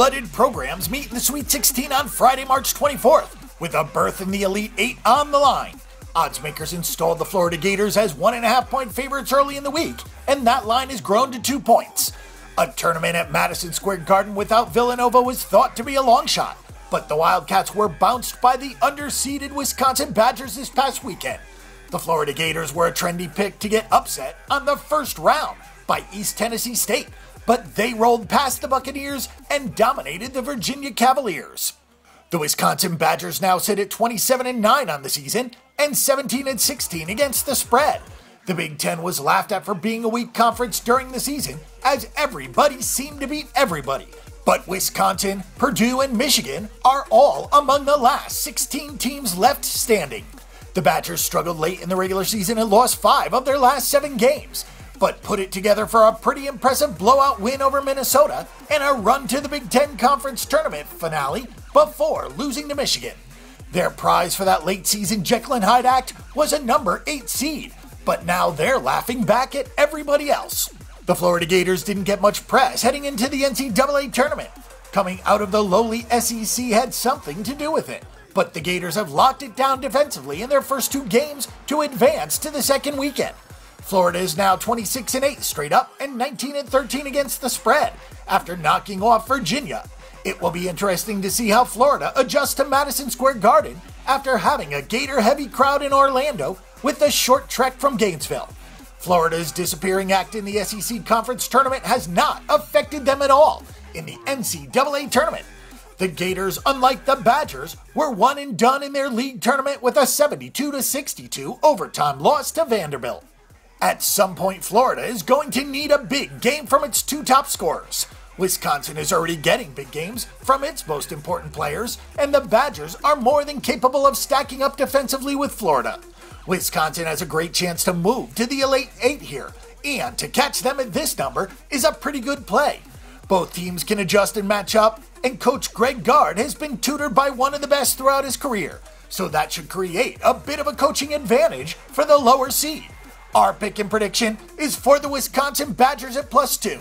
cold-blooded programs meet in the Sweet 16 on Friday, March 24th, with a berth in the Elite Eight on the line. Oddsmakers installed the Florida Gators as 1.5-point favorites early in the week, and that line has grown to 2 points. A tournament at Madison Square Garden without Villanova was thought to be a long shot, but the Wildcats were bounced by the underseeded Wisconsin Badgers this past weekend. The Florida Gators were a trendy pick to get upset on the first round by East Tennessee State, but they rolled past the Buccaneers and dominated the Virginia Cavaliers. The Wisconsin Badgers now sit at 27-9 on the season and 17-16 against the spread. The Big Ten was laughed at for being a weak conference during the season, as everybody seemed to beat everybody. But Wisconsin, Purdue, and Michigan are all among the last 16 teams left standing. The Badgers struggled late in the regular season and lost 5 of their last 7 games, but put it together for a pretty impressive blowout win over Minnesota and a run to the Big Ten Conference Tournament finale before losing to Michigan. Their prize for that late season Jekyll and Hyde act was a number 8 seed, but now they're laughing back at everybody else. The Florida Gators didn't get much press heading into the NCAA tournament. Coming out of the lowly SEC had something to do with it, but the Gators have locked it down defensively in their first 2 games to advance to the second weekend. Florida is now 26-8 straight up and 19-13 against the spread after knocking off Virginia. It will be interesting to see how Florida adjusts to Madison Square Garden after having a Gator-heavy crowd in Orlando with the short trek from Gainesville. Florida's disappearing act in the SEC Conference Tournament has not affected them at all in the NCAA Tournament. The Gators, unlike the Badgers, were one and done in their league tournament with a 72-62 overtime loss to Vanderbilt. At some point, Florida is going to need a big game from its 2 top scorers. Wisconsin is already getting big games from its most important players, and the Badgers are more than capable of stacking up defensively with Florida. Wisconsin has a great chance to move to the Elite Eight here, and to catch them at this number is a pretty good play. Both teams can adjust and match up, and Coach Greg Gard has been tutored by one of the best throughout his career, so that should create a bit of a coaching advantage for the lower seed. Our pick and prediction is for the Wisconsin Badgers at +2.